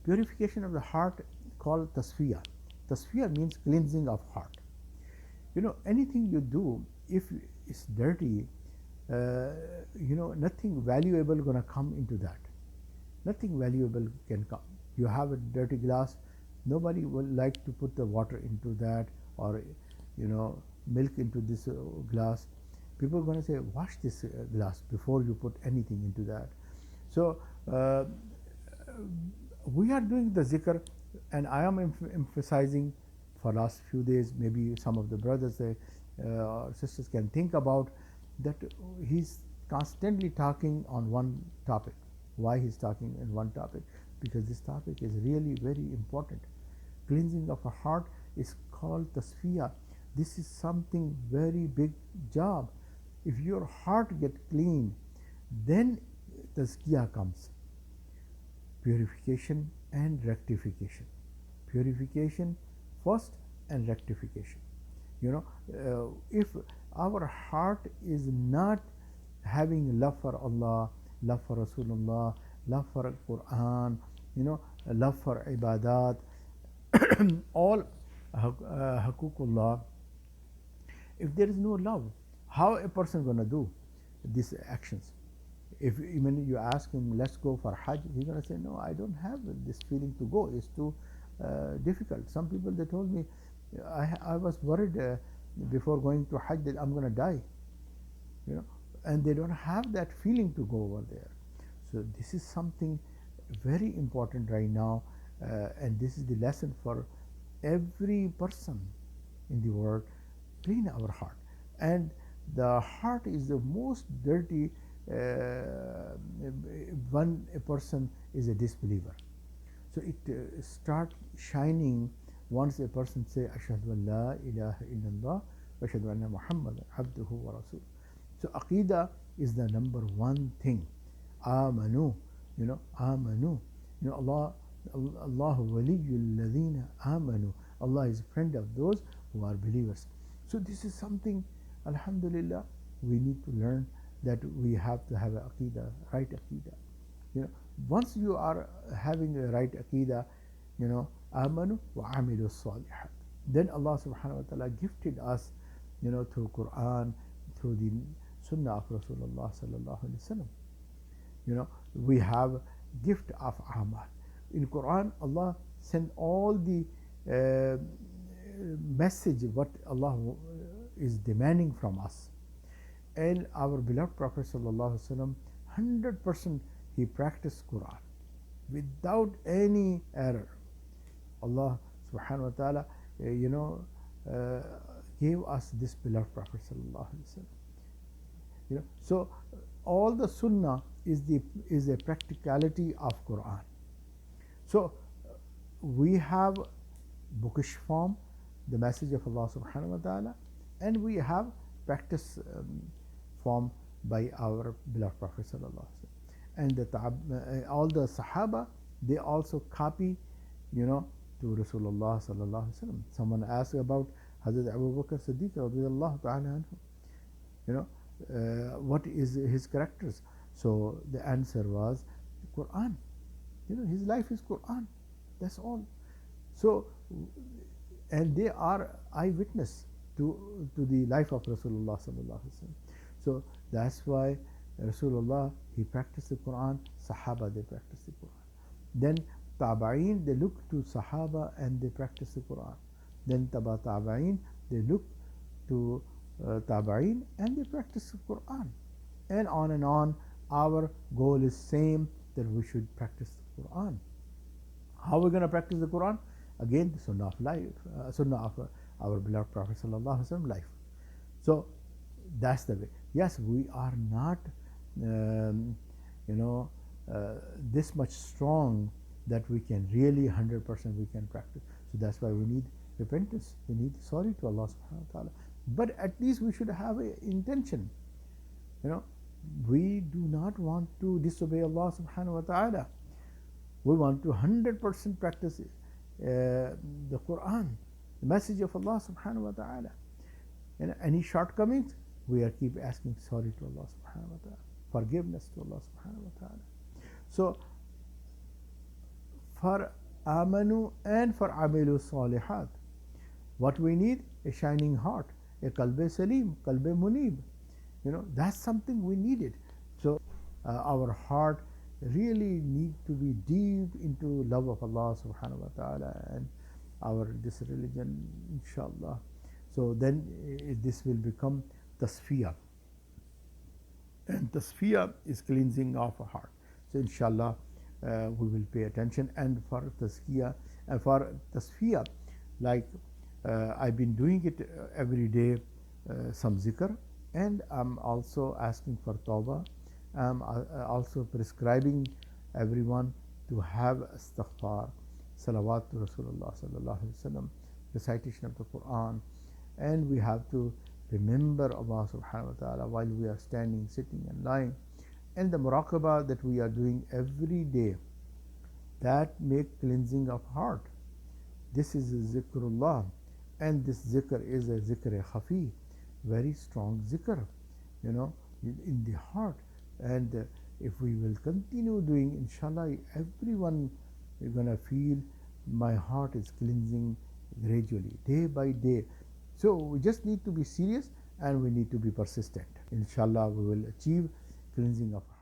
Purification of the heart called tasfiyah. Tasfiyah means cleansing of heart. Anything you do, if it's dirty, nothing valuable gonna come into that. Nothing valuable can come. You have a dirty glass, nobody will like to put the water into that, or milk into this glass. People are going to say, wash this glass before you put anything into that. So we are doing the zikr, and I am emphasizing for last few days. Maybe some of the brothers or sisters can think about that. He's constantly talking on one topic. Why he's talking in one topic? Because this topic is really very important. Cleansing of a heart is called tasfiyah. This is something very big job. If your heart get clean, then tazkiyah comes. Purification and rectification. Purification first and rectification. If our heart is not having love for Allah, love for Rasulullah, love for Quran, love for ibadat, all hakukullah. If there is no love, how a person gonna do these actions? If even you ask him, let's go for Hajj, he's gonna say, no, I don't have this feeling to go. It's too difficult. Some people, they told me, I was worried before going to Hajj that I'm gonna die. And they don't have that feeling to go over there. So this is something very important right now, and this is the lesson for every person in the world. Clean our heart. And the heart is the most dirty when a person is a disbeliever. So it starts shining once a person say, Ashhadu an la ilaha illallah wa ashhadu anna Muhammadan abduhu wa rasul. So aqidah is the number one thing. Amanu, amanu. Allah, Allahu waliyul ladhina amanu. Allah is a friend of those who are believers. So this is something, alhamdulillah, we need to learn, that we have to have a aqidah, right aqidah. Once you are having a right aqidah, amanu wa amilu salihat. Then Allah subhanahu wa ta'ala gifted us, through Quran, through the Sunnah of Rasulullah sallallahu alaihi wasallam. We have gift of amal. In Quran, Allah sent all the message what Allah is demanding from us. And our beloved Prophet sallallahu alaihi wasallam, 100% he practiced Quran without any error. Allah subhanahu wa ta'ala gave us this beloved Prophet sallallahu alaihi wasallam. So all the sunnah is a practicality of Quran. So we have bookish form, the message of Allah subhanahu wa ta'ala, and we have practice form by our beloved Prophet sallallahu alaihi wasallam. And all the Sahaba, they also copy, to Rasulullah sallallahu alaihi wasallam. Someone asked about Hazrat Abu Bakr Siddiq radiyallahu ta'ala anhu. What is his characters? So the answer was Quran. His life is Quran. That's all. So, and they are eyewitness to the life of Rasulullah sallallahu alaihi wasallam. So that's why Rasulullah, he practiced the Quran. Sahaba, they practiced the Quran. Then Tabaeen, they look to Sahaba and they practice the Quran. Then Tabaeen, they look to Tabaeen and they practice the Quran. And on. Our goal is same, that we should practice the Quran. How are we going to practice the Quran? Again, the Sunnah of life, Sunnah of our beloved Prophet sallallahu alaihi wasallam life. So that's the way. Yes, we are not, this much strong that we can really 100% we can practice. So that's why we need repentance. We need sorry to Allah subhanahu wa ta'ala. But at least we should have an intention. We do not want to disobey Allah subhanahu wa ta'ala. We want to 100% practice the Quran, the message of Allah subhanahu wa ta'ala. And any shortcomings, we are keep asking sorry to Allah subhanahu wa ta'ala, forgiveness to Allah subhanahu wa ta'ala. So for amanu and for amilu salihat. What we need? A shining heart, a qalb salim, qalb munib. That's something we needed. So our heart really need to be deep into love of Allah subhanahu wa ta'ala and our this religion, inshallah. So then this will become tasfiyah, and tasfiyah is cleansing of a heart. So inshallah we will pay attention. And for tasfiyah, like I've been doing it every day, some zikr, and I'm also asking for tawbah. I'm also prescribing everyone to have istighfar, salawat to Rasulullah sallallahu alaihi wasallam, recitation of the Quran, and we have to remember Allah subhanahu wa ta'ala while we are standing, sitting and lying, and the muraqabah that we are doing every day, that make cleansing of heart. This is a zikrullah, and this zikr is a zikr khafi, very strong zikr, in the heart. And if we will continue doing, inshallah, everyone is going to feel my heart is cleansing gradually, day by day. So we just need to be serious and we need to be persistent. Inshallah, we will achieve cleansing of heart.